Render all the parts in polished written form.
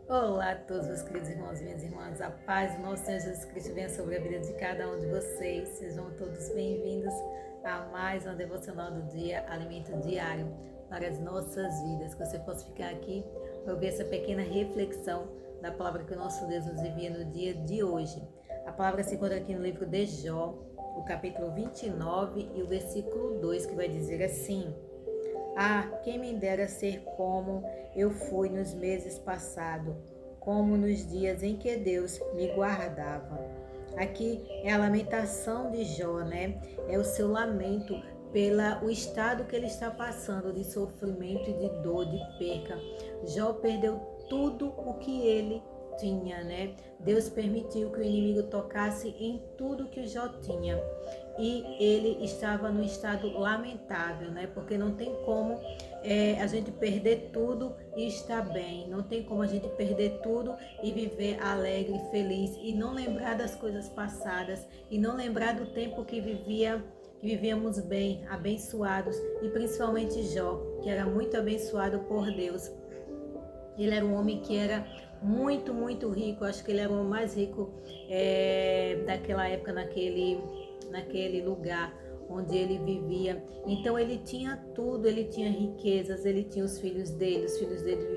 Olá a todos meus queridos irmãos e minhas irmãs, a paz do nosso Senhor Jesus Cristo venha sobre a vida de cada um de vocês. Sejam todos bem-vindos a mais uma devocional do dia, alimento diário para as nossas vidas. Que você possa ficar aqui para ouvir essa pequena reflexão da palavra que o nosso Deus nos envia no dia de hoje. A palavra se encontra aqui no livro de Jó, o capítulo 29 e o versículo 2, que vai dizer assim: Ah, quem me dera ser como eu fui nos meses passados, como nos dias em que Deus me guardava. Aqui é a lamentação de Jó, né? É o seu lamento pelo estado que ele está passando de sofrimento e de dor, de perca. Jó perdeu tudo o que ele tinha, né? Deus permitiu que o inimigo tocasse em tudo que Jó tinha. E ele estava num estado lamentável, né? Porque não tem como a gente perder tudo e estar bem. Não tem como a gente perder tudo e viver alegre, feliz e não lembrar das coisas passadas e não lembrar do tempo que vivíamos bem, abençoados, e principalmente Jó, que era muito abençoado por Deus. Ele era um homem que era muito, muito rico. Acho que ele era o mais rico daquela época, naquele lugar onde ele vivia. Então ele tinha tudo, ele tinha riquezas, ele tinha os filhos dele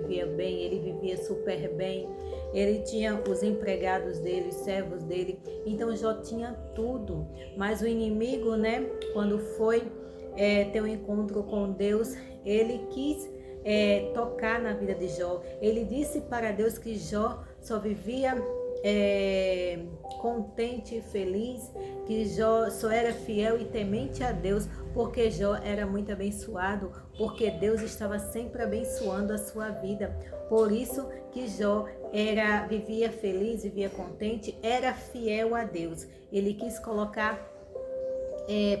viviam bem, ele vivia super bem, ele tinha os empregados dele, os servos dele. Então Jó tinha tudo, mas o inimigo, né, quando foi ter um encontro com Deus, ele quis tocar na vida de Jó. Ele disse para Deus que Jó só vivia contente e feliz, que Jó só era fiel e temente a Deus, porque Jó era muito abençoado, porque Deus estava sempre abençoando a sua vida. Por isso que Jó vivia feliz, vivia contente, era fiel a Deus. Ele quis colocar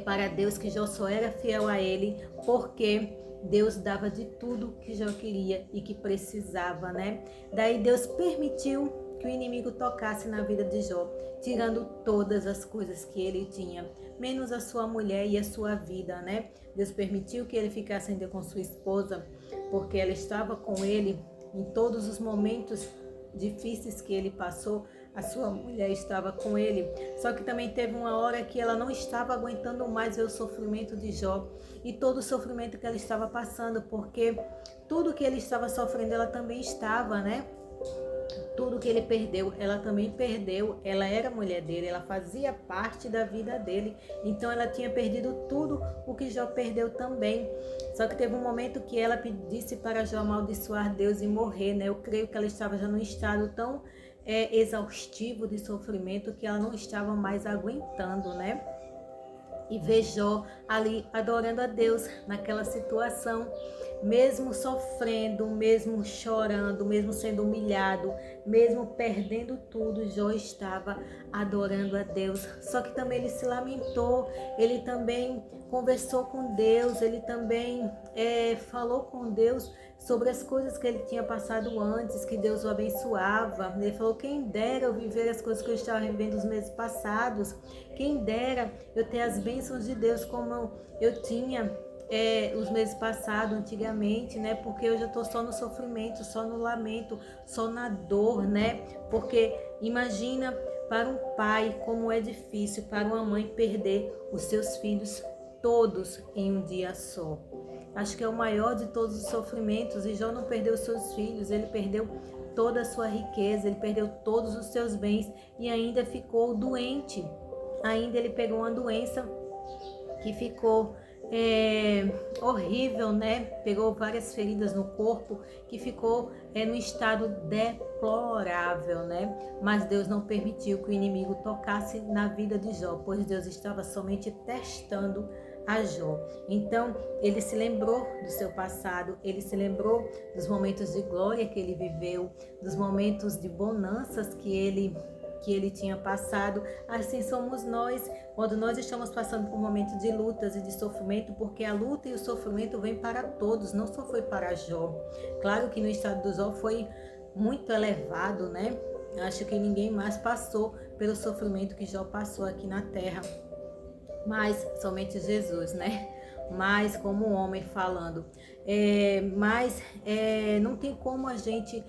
para Deus que Jó só era fiel a ele, porque Deus dava de tudo que Jó queria e que precisava, né? Daí Deus permitiu que o inimigo tocasse na vida de Jó, tirando todas as coisas que ele tinha, menos a sua mulher e a sua vida, né? Deus permitiu que ele ficasse ainda com sua esposa, porque ela estava com ele em todos os momentos difíceis que ele passou. A sua mulher estava com ele, só que também teve uma hora que ela não estava aguentando mais ver o sofrimento de Jó e todo o sofrimento que ela estava passando, porque tudo que ele estava sofrendo ela também estava, né? Tudo que ele perdeu, ela também perdeu. Ela era mulher dele, ela fazia parte da vida dele. Então ela tinha perdido tudo o que Jó perdeu também. Só que teve um momento que ela disse para Jó amaldiçoar Deus e morrer, né? Eu creio que ela estava já num estado tão exaustivo de sofrimento que ela não estava mais aguentando, né? E ver Jó ali adorando a Deus naquela situação, mesmo sofrendo, mesmo chorando, mesmo sendo humilhado, mesmo perdendo tudo, Jó estava adorando a Deus. Só que também ele se lamentou, ele também conversou com Deus, ele também falou com Deus sobre as coisas que ele tinha passado antes, que Deus o abençoava. Ele falou: quem dera eu viver as coisas que eu estava vivendo nos meses passados, quem dera eu ter as bênçãos de Deus como eu tinha os meses passados, antigamente, né? Porque eu já estou só no sofrimento, só no lamento, só na dor, né? Porque imagina para um pai como é difícil, para uma mãe perder os seus filhos todos em um dia só. Acho que é o maior de todos os sofrimentos. E Jó não perdeu seus filhos, ele perdeu toda a sua riqueza, ele perdeu todos os seus bens e ainda ficou doente. Ainda ele pegou uma doença que ficou horrível, né? Pegou várias feridas no corpo, que ficou no estado deplorável, né? Mas Deus não permitiu que o inimigo tocasse na vida de Jó, pois Deus estava somente testando a Jó. Então ele se lembrou do seu passado, ele se lembrou dos momentos de glória que ele viveu, dos momentos de bonanças que ele tinha passado. Assim somos nós, quando nós estamos passando por momentos de lutas e de sofrimento, porque a luta e o sofrimento vêm para todos, não só foi para Jó. Claro que no estado do Jó foi muito elevado, né? Acho que ninguém mais passou pelo sofrimento que Jó passou aqui na terra, mas somente Jesus, né? mais como um homem falando. Mas não tem como a gente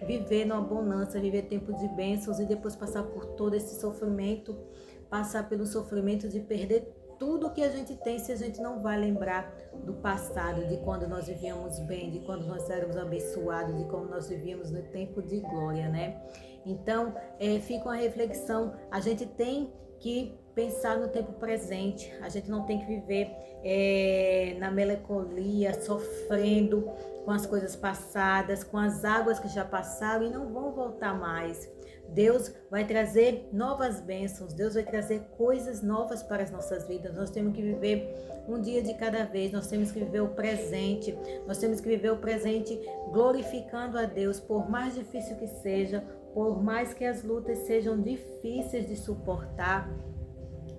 viver numa bonança, viver tempo de bênçãos e depois passar por todo esse sofrimento, passar pelo sofrimento de perder tudo que a gente tem, se a gente não vai lembrar do passado, de quando nós vivíamos bem, de quando nós éramos abençoados, de como nós vivíamos no tempo de glória, né? Então, fica uma reflexão, a gente tem que pensar no tempo presente, a gente não tem que viver na melancolia, sofrendo com as coisas passadas, com as águas que já passaram e não vão voltar mais. Deus vai trazer novas bênçãos, Deus vai trazer coisas novas para as nossas vidas. Nós temos que viver um dia de cada vez, nós temos que viver o presente, nós temos que viver o presente glorificando a Deus, por mais difícil que seja, por mais que as lutas sejam difíceis de suportar.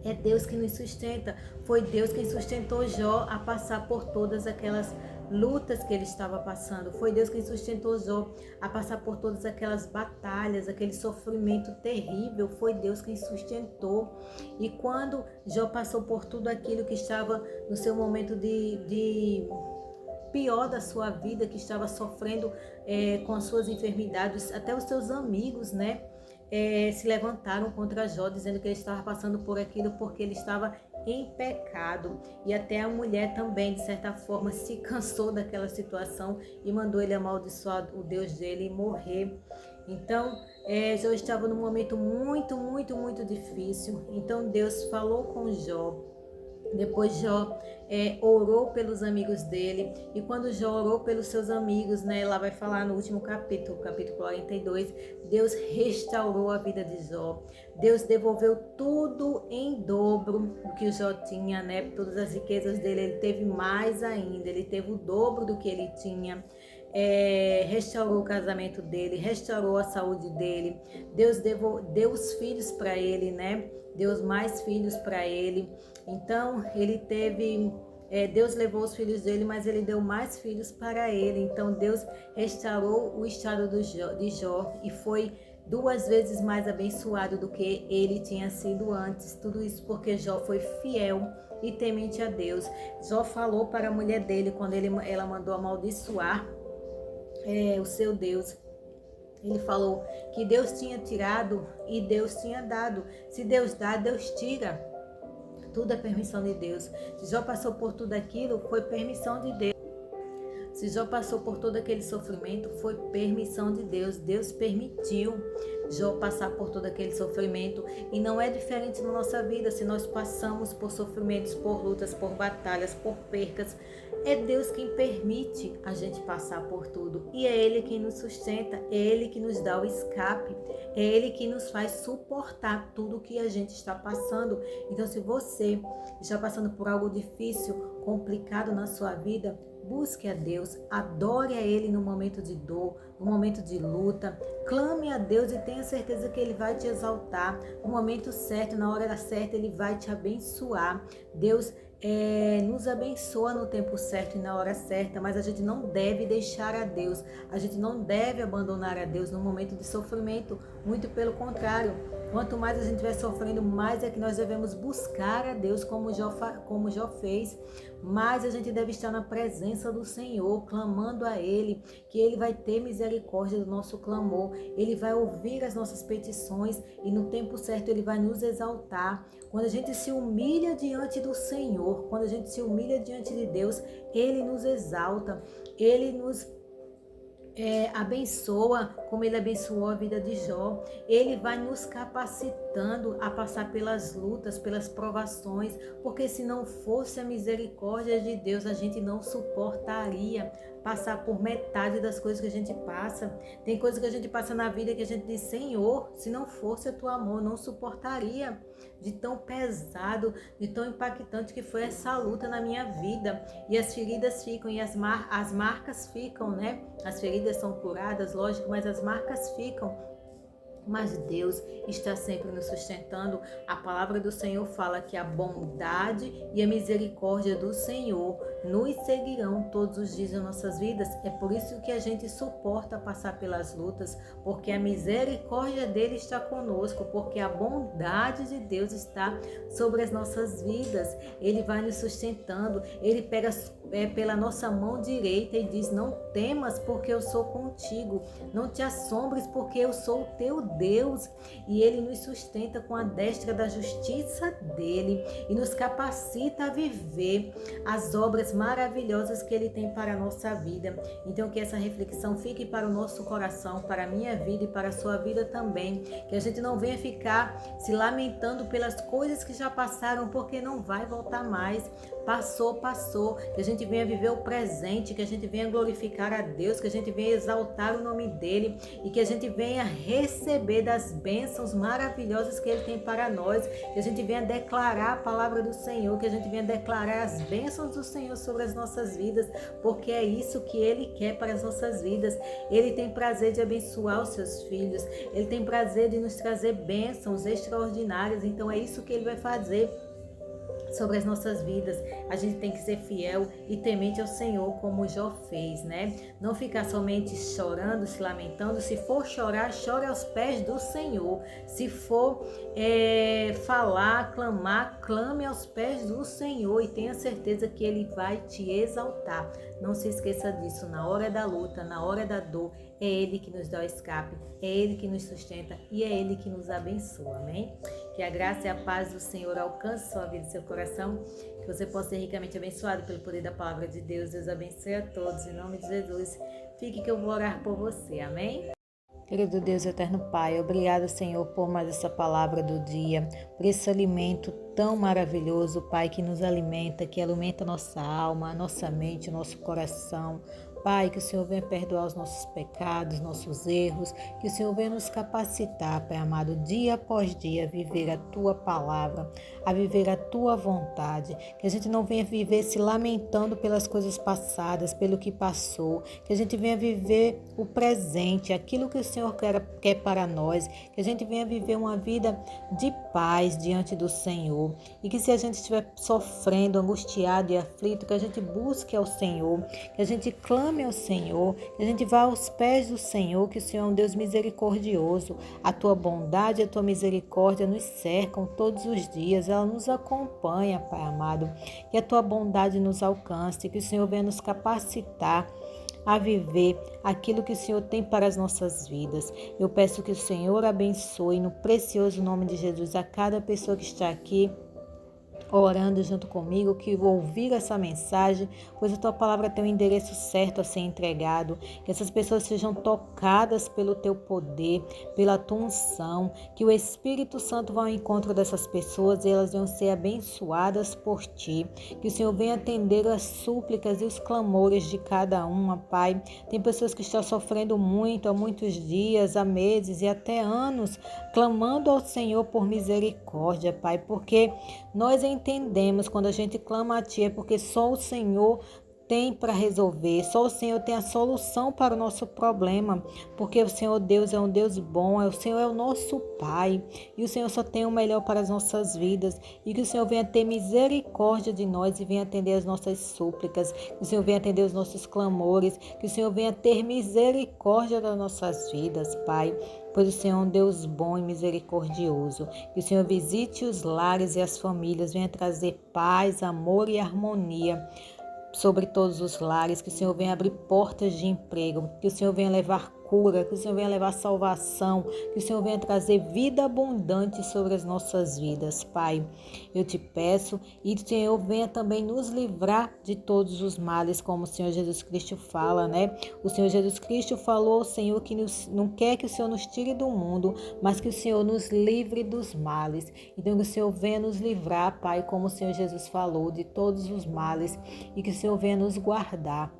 É Deus que nos sustenta. Foi Deus quem sustentou Jó a passar por todas aquelas lutas que ele estava passando. Foi Deus quem sustentou Jó a passar por todas aquelas batalhas, aquele sofrimento terrível. Foi Deus quem sustentou. E quando Jó passou por tudo aquilo que estava no seu momento de pior da sua vida, que estava sofrendo com as suas enfermidades, até os seus amigos, né? Se levantaram contra Jó, dizendo que ele estava passando por aquilo porque ele estava em pecado. E até a mulher também, de certa forma, se cansou daquela situação e mandou ele amaldiçoar o Deus dele e morrer. Então, Jó estava num momento muito, muito, muito difícil. Então, Deus falou com Jó. Depois Jó orou pelos amigos dele, e quando Jó orou pelos seus amigos, né, lá vai falar no último capítulo 42, Deus restaurou a vida de Jó. Deus devolveu tudo em dobro do que o Jó tinha, né? Todas as riquezas dele, ele teve mais ainda, ele teve o dobro do que ele tinha. Restaurou o casamento dele, restaurou a saúde dele. Deus deu os filhos para ele, né? Deu mais filhos para ele. Então ele teve, Deus levou os filhos dele, mas ele deu mais filhos para ele. Então Deus restaurou o estado de Jó e foi 2 vezes mais abençoado do que ele tinha sido antes. Tudo isso porque Jó foi fiel e temente a Deus. Jó falou para a mulher dele, quando ela mandou amaldiçoar o seu Deus. Ele falou que Deus tinha tirado e Deus tinha dado. Se Deus dá, Deus tira. Tudo é permissão de Deus. Se Jó passou por tudo aquilo, foi permissão de Deus. Se Jó passou por todo aquele sofrimento, foi permissão de Deus. Deus permitiu Jó passar por todo aquele sofrimento. E não é diferente na nossa vida. Se nós passamos por sofrimentos, por lutas, por batalhas, por percas, é Deus quem permite a gente passar por tudo. E é Ele quem nos sustenta, é Ele que nos dá o escape, é Ele que nos faz suportar tudo que a gente está passando. Então, se você está passando por algo difícil, complicado na sua vida, busque a Deus, adore a Ele no momento de dor, no momento de luta, clame a Deus e tenha certeza que Ele vai te exaltar. No momento certo, na hora certa, Ele vai te abençoar. Deus nos abençoa no tempo certo e na hora certa, mas a gente não deve deixar a Deus, a gente não deve abandonar a Deus no momento de sofrimento, muito pelo contrário. Quanto mais a gente estiver sofrendo, mais é que nós devemos buscar a Deus, como Jó fez. Mais a gente deve estar na presença do Senhor, clamando a Ele, que Ele vai ter misericórdia do nosso clamor, Ele vai ouvir as nossas petições e no tempo certo Ele vai nos exaltar. Quando a gente se humilha diante do Senhor, quando a gente se humilha diante de Deus, Ele nos exalta, Ele nos abençoa, como Ele abençoou a vida de Jó. Ele vai nos capacitando a passar pelas lutas, pelas provações, porque se não fosse a misericórdia de Deus, a gente não suportaria passar por metade das coisas que a gente passa. Tem coisas que a gente passa na vida que a gente diz: Senhor, se não fosse o teu amor, não suportaria. De tão pesado, de tão impactante que foi essa luta na minha vida. E as feridas ficam, e as marcas ficam, né? As feridas são curadas, lógico, mas as marcas ficam. mas Deus está sempre nos sustentando. A palavra do Senhor fala que a bondade e a misericórdia do Senhor nos seguirão todos os dias das nossas vidas. É por isso que a gente suporta passar pelas lutas, porque a misericórdia dele está conosco, porque a bondade de Deus está sobre as nossas vidas. Ele vai nos sustentando, ele pega pela nossa mão direita e diz: não temas, porque eu sou contigo, não te assombres, porque eu sou o teu Deus. E ele nos sustenta com a destra da justiça dele e nos capacita a viver as obras maravilhosas que ele tem para a nossa vida. Então que essa reflexão fique para o nosso coração, para a minha vida e para a sua vida também, que a gente não venha ficar se lamentando pelas coisas que já passaram, porque não vai voltar mais. Passou, que a gente venha viver o presente, que a gente venha glorificar a Deus, que a gente venha exaltar o nome dele e que a gente venha receber das bênçãos maravilhosas que ele tem para nós, que a gente venha declarar a palavra do Senhor, que a gente venha declarar as bênçãos do Senhor sobre as nossas vidas, porque é isso que ele quer para as nossas vidas. Ele tem prazer de abençoar os seus filhos, ele tem prazer de nos trazer bênçãos extraordinárias. Então é isso que ele vai fazer sobre as nossas vidas. A gente tem que ser fiel e temente ao Senhor, como Jó fez, né? Não ficar somente chorando, se lamentando. Se for chorar, chore aos pés do Senhor. Se for falar, clamar, clame aos pés do Senhor e tenha certeza que ele vai te exaltar. Não se esqueça disso. Na hora da luta, na hora da dor, é ele que nos dá o escape, é ele que nos sustenta e é ele que nos abençoa, amém? Que a graça e a paz do Senhor alcance sua vida e seu coração, que você possa ser ricamente abençoado pelo poder da palavra de Deus. Deus abençoe a todos, em nome de Jesus. Fique que eu vou orar por você, amém? Querido Deus, eterno Pai, obrigado, Senhor, por mais essa palavra do dia, por esse alimento tão maravilhoso, Pai, que nos alimenta, que alimenta a nossa alma, a nossa mente, o nosso coração. Pai, que o Senhor venha perdoar os nossos pecados, nossos erros, que o Senhor venha nos capacitar, Pai amado, dia após dia, a viver a Tua palavra, a viver a Tua vontade, que a gente não venha viver se lamentando pelas coisas passadas, pelo que passou, que a gente venha viver o presente, aquilo que o Senhor quer para nós, que a gente venha viver uma vida de paz diante do Senhor, e que se a gente estiver sofrendo, angustiado e aflito, que a gente busque ao Senhor, que a gente clame ao Senhor, que a gente vá aos pés do Senhor, que o Senhor é um Deus misericordioso. A Tua bondade e a Tua misericórdia nos cercam todos os dias, ela nos acompanha, Pai amado. Que a Tua bondade nos alcance, que o Senhor venha nos capacitar a viver aquilo que o Senhor tem para as nossas vidas. Eu peço que o Senhor abençoe no precioso nome de Jesus a cada pessoa que está aqui orando junto comigo, que ouvir essa mensagem, pois a Tua palavra tem um endereço certo a ser entregado, que essas pessoas sejam tocadas pelo Teu poder, pela Tua unção, que o Espírito Santo vá ao encontro dessas pessoas e elas venham ser abençoadas por Ti, que o Senhor venha atender as súplicas e os clamores de cada uma, Pai. Tem pessoas que estão sofrendo muito há muitos dias, há meses e até anos, clamando ao Senhor por misericórdia, Pai, porque nós entendemos quando a gente clama a Ti é porque só o Senhor tem para resolver, só o Senhor tem a solução para o nosso problema, porque o Senhor Deus é um Deus bom, o Senhor é o nosso Pai e o Senhor só tem o melhor para as nossas vidas, e que o Senhor venha ter misericórdia de nós e venha atender as nossas súplicas, que o Senhor venha atender os nossos clamores, que o Senhor venha ter misericórdia das nossas vidas, Pai, pois o Senhor é um Deus bom e misericordioso. Que o Senhor visite os lares e as famílias, venha trazer paz, amor e harmonia sobre todos os lares, que o Senhor venha abrir portas de emprego, que o Senhor venha levar cura, que o Senhor venha levar salvação, que o Senhor venha trazer vida abundante sobre as nossas vidas, Pai. Eu te peço e o Senhor venha também nos livrar de todos os males, como o Senhor Jesus Cristo fala, né? O Senhor Jesus Cristo falou ao Senhor que não quer que o Senhor nos tire do mundo, mas que o Senhor nos livre dos males. Então que o Senhor venha nos livrar, Pai, como o Senhor Jesus falou, de todos os males, e que o Senhor venha nos guardar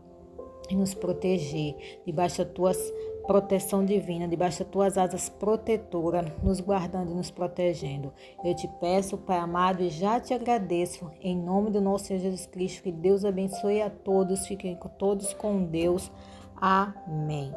e nos proteger debaixo das Tuas proteção divina, debaixo das Tuas asas protetoras, nos guardando e nos protegendo. Eu te peço, Pai amado, e já te agradeço, em nome do nosso Senhor Jesus Cristo, que Deus abençoe a todos, fiquem todos com Deus. Amém.